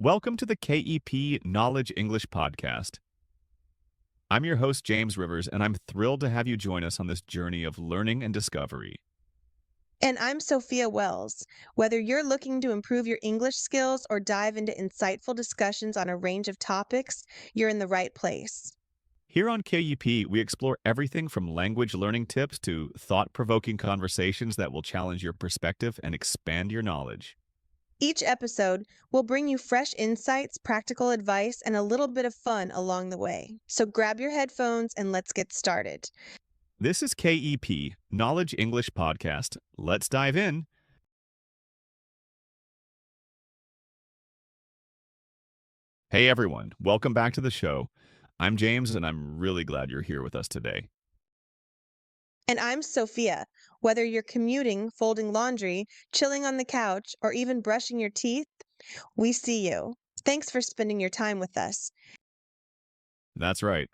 Welcome to the KEP Knowledge English Podcast. I'm your host, James Rivers, and I'm thrilled to have you join us on this journey of learning and discovery. And I'm Sophia Wells. Whether you're looking to improve your English skills or dive into insightful discussions on a range of topics, you're in the right place. Here on KEP, we explore everything from language learning tips to thought provoking conversations that will challenge your perspective and expand your knowledge. Each episode will bring you fresh insights, practical advice, and a little bit of fun along the way. So grab your headphones and let's get started. This is KEP Knowledge English Podcast. Let's dive in. Hey everyone, welcome back to the show. I'm James, and I'm really glad you're here with us today. And I'm Sophia. Whether you're commuting, folding laundry, chilling on the couch, or even brushing your teeth, we see you. Thanks for spending your time with us. That's right.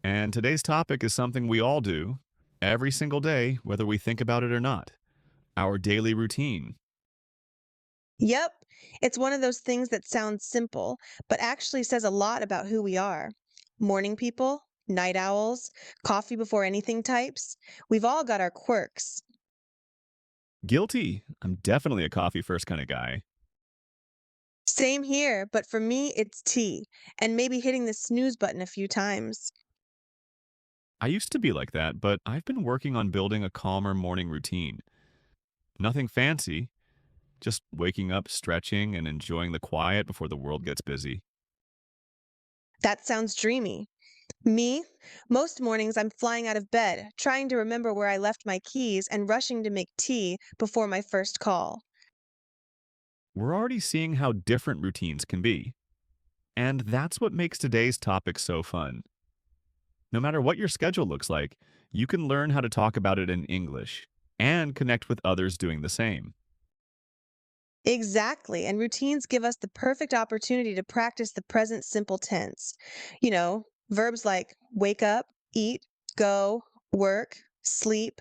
And today's topic is something we all do every single day, whether we think about it or not. Our daily routine. Yep, it's one of those things that sounds simple, but actually says a lot about who we are. Morning people, night owls, coffee before anything types. We've all got our quirks. Guilty. I'm definitely a coffee first kind of guy. Same here, but for me, it's tea, and maybe hitting the snooze button a few times. I used to be like that, but I've been working on building a calmer morning routine. Nothing fancy, just waking up, stretching, and enjoying the quiet before the world gets busy. That sounds dreamy. Me, most mornings I'm flying out of bed, trying to remember where I left my keys and rushing to make tea before my first call. We're already seeing how different routines can be. And that's what makes today's topic so fun. No matter what your schedule looks like, you can learn how to talk about it in English and connect with others doing the same. Exactly. And routines give us the perfect opportunity to practice the present simple tense. Verbs like wake up, eat, go, work, sleep.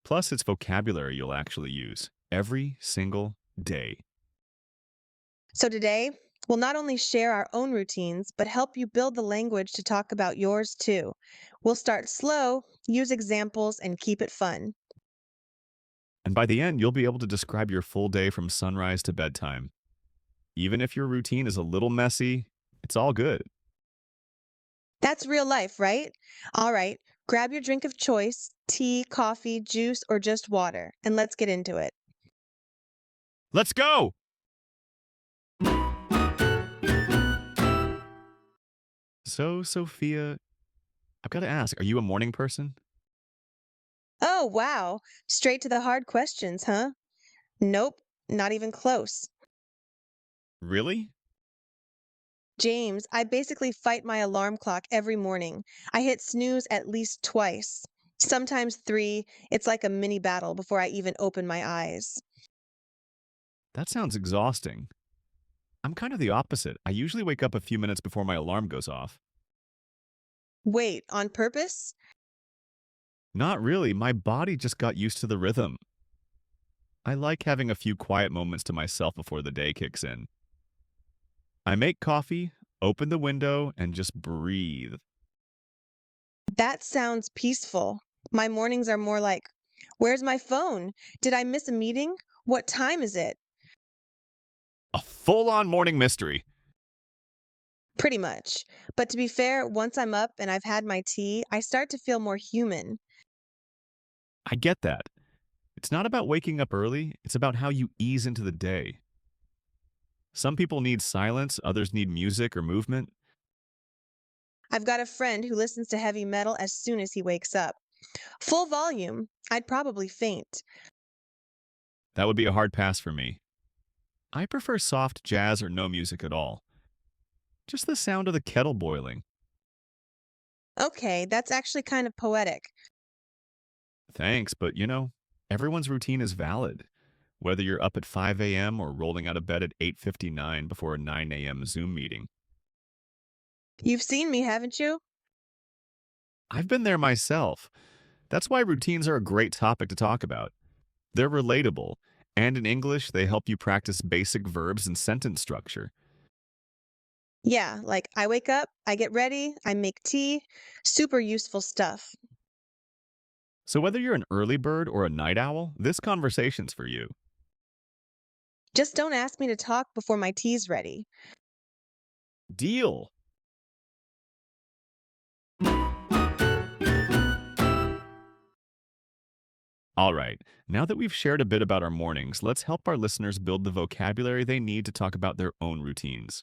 Plus, it's vocabulary you'll actually use every single day. So today, we'll not only share our own routines, but help you build the language to talk about yours too. We'll start slow, use examples, and keep it fun. And by the end, you'll be able to describe your full day from sunrise to bedtime. Even if your routine is a little messy, it's all good. That's real life, right? All right, grab your drink of choice tea, coffee, juice, or just water, and let's get into it. Let's go! So, Sophia, I've got to ask, are you a morning person? Oh, wow. Straight to the hard questions, huh? Nope, not even close. Really? James, I basically fight my alarm clock every morning. I hit snooze at least twice, sometimes three. It's like a mini battle before I even open my eyes. That sounds exhausting. I'm kind of the opposite. I usually wake up a few minutes before my alarm goes off. Wait, on purpose? Not really, my body just got used to the rhythm. I like having a few quiet moments to myself before the day kicks in. I make coffee, open the window, and just breathe. That sounds peaceful. My mornings are more like, where's my phone? Did I miss a meeting? What time is it? A full-on morning mystery. Pretty much. But to be fair, once I'm up and I've had my tea, I start to feel more human. I get that. It's not about waking up early, it's about how you ease into the day. Some people need silence, others need music or movement. I've got a friend who listens to heavy metal as soon as he wakes up. Full volume, I'd probably faint. That would be a hard pass for me. I prefer soft jazz or no music at all. Just the sound of the kettle boiling. Okay, that's actually kind of poetic. Thanks, but everyone's routine is valid. Whether you're up at 5 a.m. or rolling out of bed at 8:59 before a 9 a.m. Zoom meeting. You've seen me, haven't you? I've been there myself. That's why routines are a great topic to talk about. They're relatable, And in English, they help you practice basic verbs and sentence structure. Yeah, like I wake up, I get ready, I make tea, super useful stuff. So whether you're an early bird or a night owl, this conversation's for you. Just don't ask me to talk before my tea's ready. Deal! All right, now that we've shared a bit about our mornings, let's help our listeners build the vocabulary they need to talk about their own routines.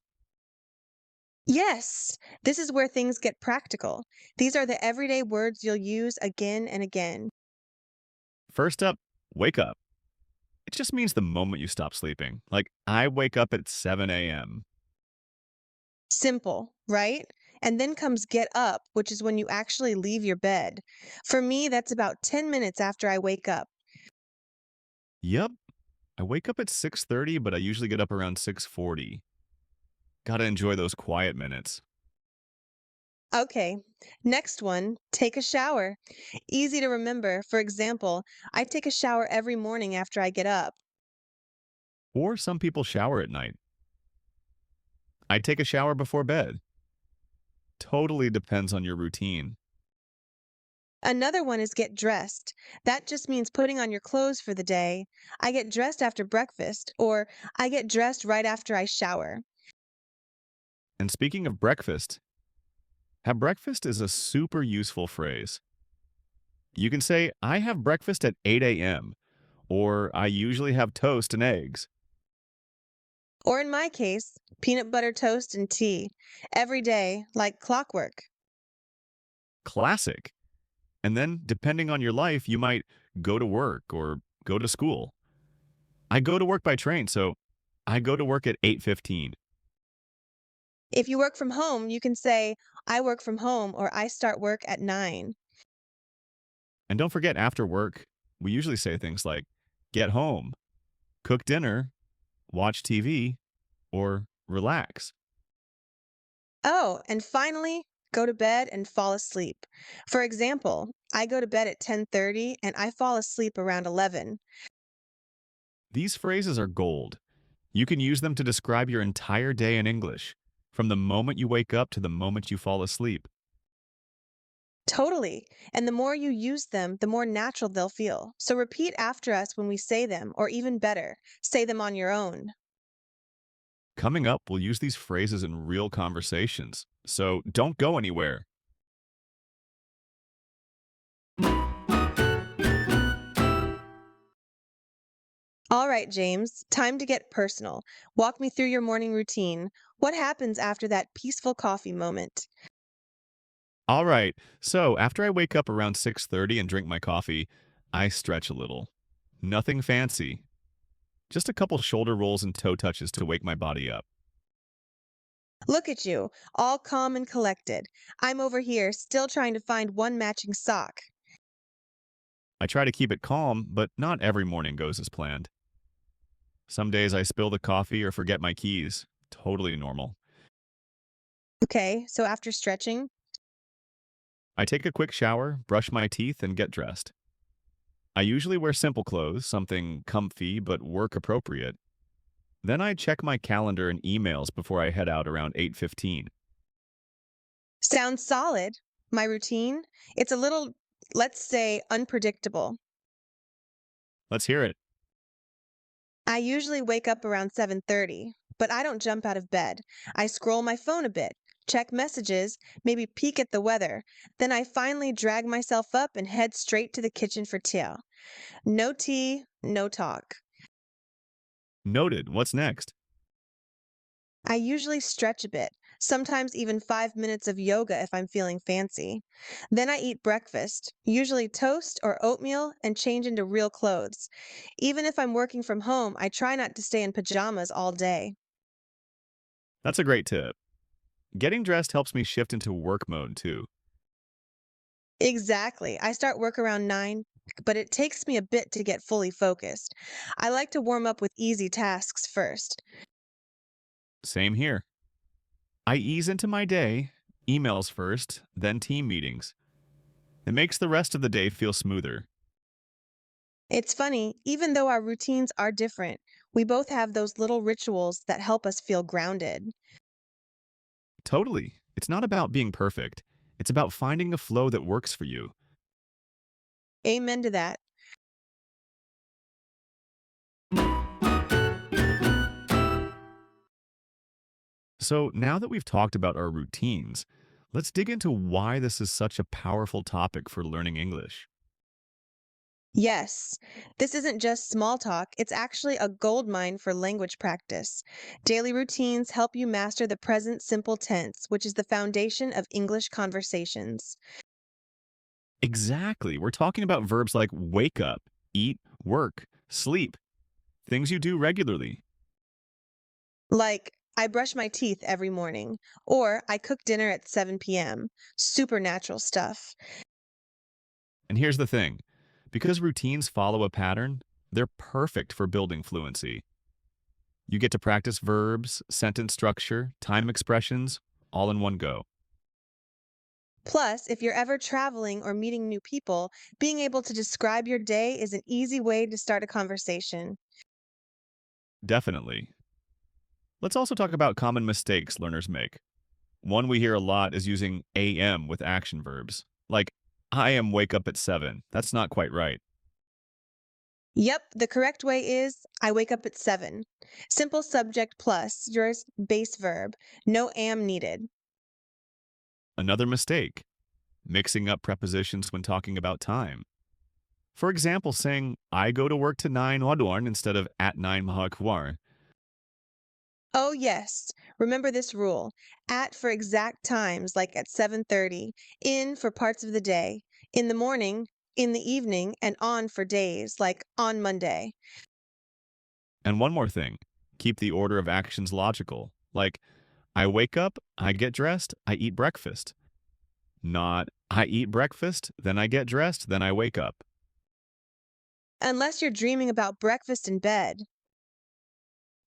Yes, this is where things get practical. These are the everyday words you'll use again and again. First up, wake up. It just means the moment you stop sleeping. Like, I wake up at 7 a.m. Simple, right? And then comes get up, which is when you actually leave your bed. For me, that's about 10 minutes after I wake up. Yep, I wake up at 6:30, but I usually get up around 6:40. Gotta enjoy those quiet minutes. Okay, next one, take a shower. Easy to remember. For example, I take a shower every morning after I get up. Or some people shower at night. I take a shower before bed. Totally depends on your routine. Another one is get dressed. That just means putting on your clothes for the day. I get dressed after breakfast, or I get dressed right after I shower. And speaking of breakfast, have breakfast is a super useful phrase. You can say, I have breakfast at 8 a.m., or I usually have toast and eggs. Or in my case, peanut butter toast and tea. Every day, like clockwork. Classic. And then, depending on your life, you might go to work or go to school. I go to work by train, so I go to work at 8:15. If you work from home, you can say, I work from home or I start work at 9. And don't forget, after work, we usually say things like, get home, cook dinner, watch TV, or relax. Oh, and finally, go to bed and fall asleep. For example, I go to bed at 10:30 and I fall asleep around 11. These phrases are gold. You can use them to describe your entire day in English, from the moment you wake up to the moment you fall asleep. Totally. And the more you use them, the more natural they'll feel. So repeat after us when we say them, or even better, say them on your own. Coming up, we'll use these phrases in real conversations, so don't go anywhere. All right, James, time to get personal. Walk me through your morning routine. What happens after that peaceful coffee moment? All right, so after I wake up around 6:30 and drink my coffee, I stretch a little. Nothing fancy, just a couple shoulder rolls and toe touches to wake my body up. Look at you, all calm and collected. I'm over here still trying to find one matching sock. I try to keep it calm, but not every morning goes as planned. Some days I spill the coffee or forget my keys. Totally normal. Okay, so after stretching, I take a quick shower, brush my teeth, and get dressed. I usually wear simple clothes, something comfy but work appropriate. Then I check my calendar and emails before I head out around 8:15. sounds solid. My routine, it's a little, let's say, unpredictable. Let's hear it. I usually wake up around 7:30, but I don't jump out of bed. I scroll my phone a bit, check messages, maybe peek at the weather. Then I finally drag myself up and head straight to the kitchen for tea. No tea, no talk. Noted. What's next? I usually stretch a bit, sometimes even 5 minutes of yoga if I'm feeling fancy. Then I eat breakfast, usually toast or oatmeal, and change into real clothes. Even if I'm working from home, I try not to stay in pajamas all day. That's a great tip. Getting dressed helps me shift into work mode too. Exactly. I start work around 9, but it takes me a bit to get fully focused. I like to warm up with easy tasks first. Same here. I ease into my day, emails first, then team meetings. It makes the rest of the day feel smoother. It's funny, even though our routines are different, we both have those little rituals that help us feel grounded. Totally. It's not about being perfect. It's about finding a flow that works for you. Amen to that. So now that we've talked about our routines, let's dig into why this is such a powerful topic for learning English. Yes, this isn't just small talk, it's actually a gold mine for language practice. Daily routines help you master the present simple tense, which is the foundation of English conversations. Exactly. We're talking about verbs like wake up, eat, work, sleep, things you do regularly. Like, I brush my teeth every morning, or I cook dinner at 7 p.m. Supernatural stuff. And here's the thing, because routines follow a pattern, they're perfect for building fluency. You get to practice verbs, sentence structure, time expressions, all in one go. Plus, if you're ever traveling or meeting new people, being able to describe your day is an easy way to start a conversation. Definitely. Let's also talk about common mistakes learners make. One we hear a lot is using am with action verbs. Like, I am wake up at 7. That's not quite right. Yep, the correct way is I wake up at 7. Simple subject plus your base verb. No am needed. Another mistake, mixing up prepositions when talking about time. For example, saying, I go to work to 9 wadwarn instead of at 9 mahakwar. Oh, yes. Remember this rule. At for exact times like at 7:30, in for parts of the day, in the morning, in the evening, and on for days like on Monday. And one more thing, keep the order of actions logical. Like, I wake up, I get dressed, I eat breakfast. Not, I eat breakfast, then I get dressed, then I wake up. Unless you're dreaming about breakfast in bed.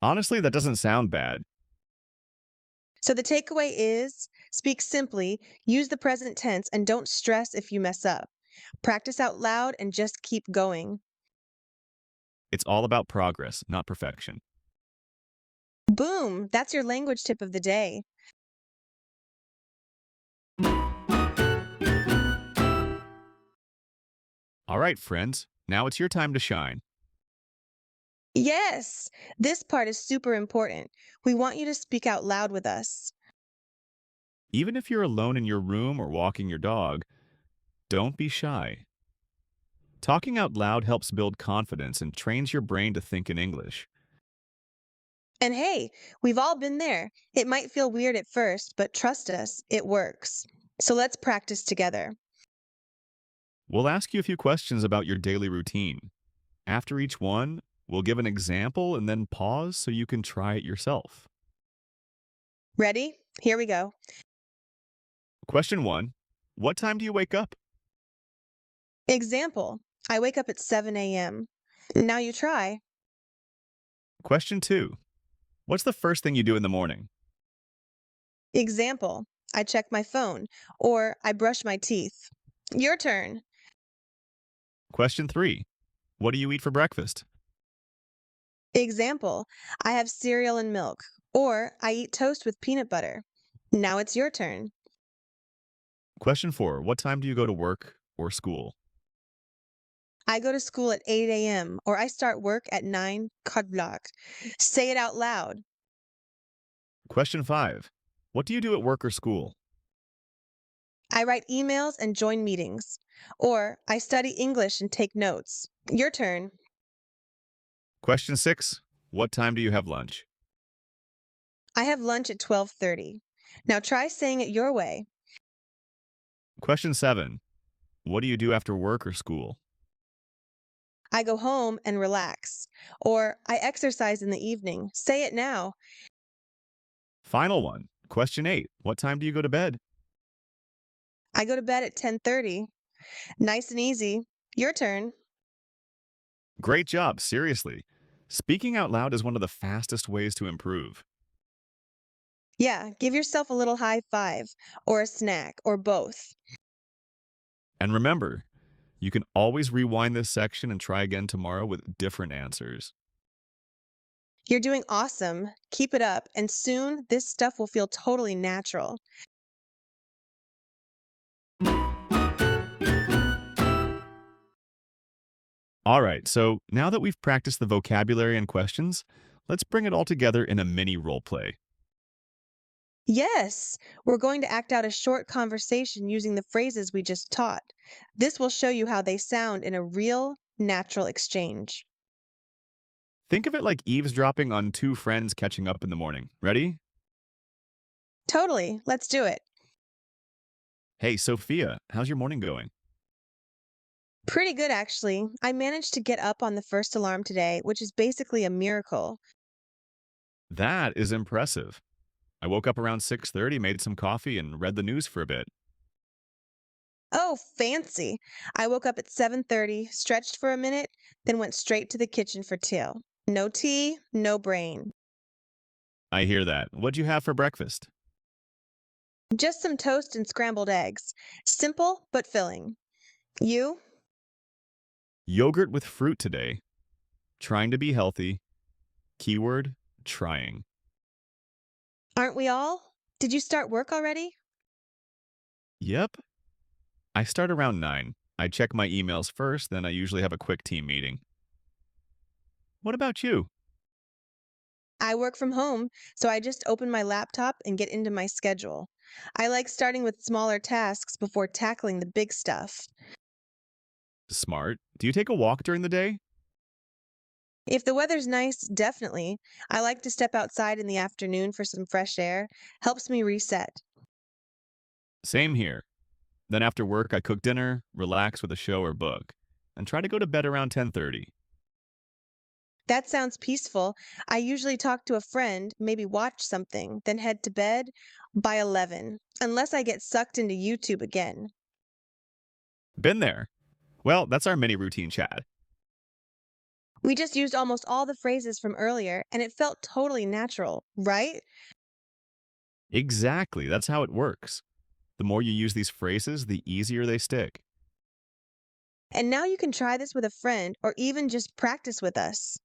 Honestly, that doesn't sound bad. So the takeaway is speak simply, use the present tense, and don't stress if you mess up. Practice out loud and just keep going. It's all about progress, not perfection. Boom! That's your language tip of the day. All right, friends, now it's your time to shine. Yes! This part is super important. We want you to speak out loud with us. Even if you're alone in your room or walking your dog, don't be shy. Talking out loud helps build confidence and trains your brain to think in English. And hey, we've all been there. It might feel weird at first, but trust us, it works. So let's practice together. We'll ask you a few questions about your daily routine. After each one, we'll give an example and then pause so you can try it yourself. Ready? Here we go. Question 1. What time do you wake up? Example: I wake up at 7 a.m. Now you try. Question 2. What's the first thing you do in the morning? Example: I check my phone or I brush my teeth. Your turn. Question 3. What do you eat for breakfast? Example: I have cereal and milk or I eat toast with peanut butter. Now it's your turn. Question 4. What time do you go to work or school? I go to school at 8 a.m. or I start work at 9 block. Say it out loud. Question 5. What do you do at work or school? I write emails and join meetings. Or I study English and take notes. Your turn. Question 6. What time do you have lunch? I have lunch at 12:30. Now try saying it your way. Question 7. What do you do after work or school? I go home and relax. Or I exercise in the evening. Say it now. Final one. Question 8. What time do you go to bed? I go to bed at 10:30. Nice and easy. Your turn. Great job, seriously. Speaking out loud is one of the fastest ways to improve. Yeah, give yourself a little high five or a snack or both. And remember, You can always rewind this section and try again tomorrow with different answers. You're doing awesome. Keep it up, and soon this stuff will feel totally natural. All right, so now that we've practiced the vocabulary and questions, let's bring it all together in a mini role play. Yes, we're going to act out a short conversation using the phrases we just taught. This will show you how they sound in a real, natural exchange. Think of it like eavesdropping on two friends catching up in the morning. Ready? Totally, let's do it. Hey, Sophia, how's your morning going? Pretty good, actually. I managed to get up on the first alarm today, which is basically a miracle. That is impressive. I woke up around 6:30, made some coffee, and read the news for a bit. Oh, fancy. I woke up at 7:30, stretched for a minute, then went straight to the kitchen for tea. No tea, no brain. I hear that. What'd you have for breakfast? Just some toast and scrambled eggs. Simple but filling. You? Yogurt with fruit today. Trying to be healthy. Keyword, trying. Aren't we all? Did you start work already? Yep. I start around 9. I check my emails first, then I usually have a quick team meeting. What about you? I work from home, so I just open my laptop and get into my schedule. I like starting with smaller tasks before tackling the big stuff. Smart. Do you take a walk during the day? If the weather's nice, definitely. I like to step outside in the afternoon for some fresh air. Helps me reset. Same here. Then after work, I cook dinner, relax with a show or book, and try to go to bed around 10:30. That sounds peaceful. I usually talk to a friend, maybe watch something, then head to bed by 11, unless I get sucked into YouTube again. Been there. Well, that's our mini routine chat. We just used almost all the phrases from earlier, and it felt totally natural, right? Exactly. That's how it works. The more you use these phrases, the easier they stick. And now you can try this with a friend or even just practice with us.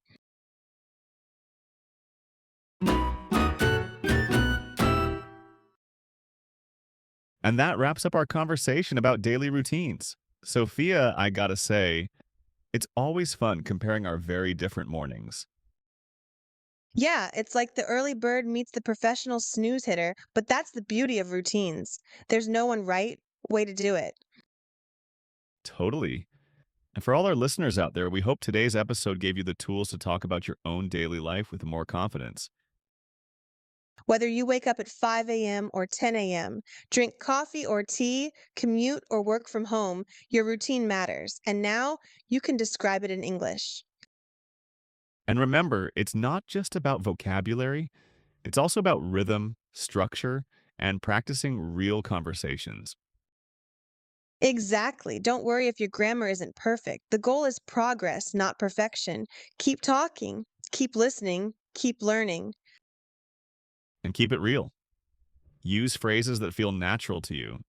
And that wraps up our conversation about daily routines. Sophia, I gotta say, it's always fun comparing our very different mornings. Yeah, it's like the early bird meets the professional snooze hitter, but that's the beauty of routines. There's no one right way to do it. Totally. And for all our listeners out there, we hope today's episode gave you the tools to talk about your own daily life with more confidence. Whether you wake up at 5 a.m. or 10 a.m., drink coffee or tea, commute or work from home, your routine matters. And now you can describe it in English. And remember, it's not just about vocabulary, it's also about rhythm, structure, and practicing real conversations. Exactly. Don't worry if your grammar isn't perfect. The goal is progress, not perfection. Keep talking, keep listening, keep learning. And keep it real. Use phrases that feel natural to you.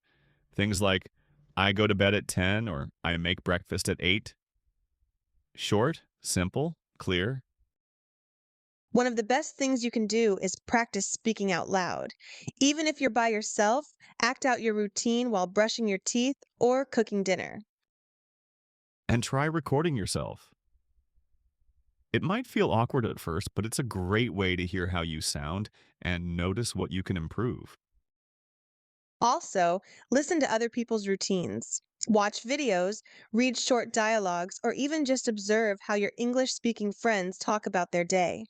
Things like, I go to bed at 10 or I make breakfast at 8. Short, simple, clear. One of the best things you can do is practice speaking out loud. Even if you're by yourself, act out your routine while brushing your teeth or cooking dinner. And try recording yourself. It might feel awkward at first, but it's a great way to hear how you sound and notice what you can improve. Also, listen to other people's routines. Watch videos, read short dialogues, or even just observe how your English speaking friends talk about their day.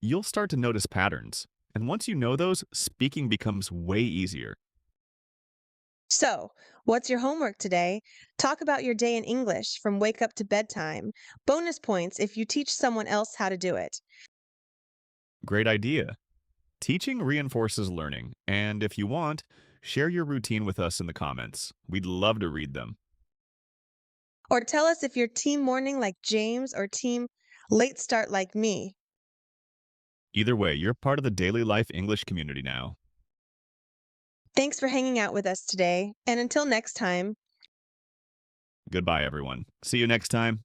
You'll start to notice patterns. And once you know those, speaking becomes way easier. So, what's your homework today? Talk about your day in English from wake up to bedtime. Bonus points if you teach someone else how to do it. Great idea. Teaching reinforces learning, and if you want, share your routine with us in the comments. We'd love to read them. Or tell us if you're team morning like James or team late start like me. Either way, you're part of the daily life English community now. Thanks for hanging out with us today, and until next time. Goodbye, everyone. See you next time.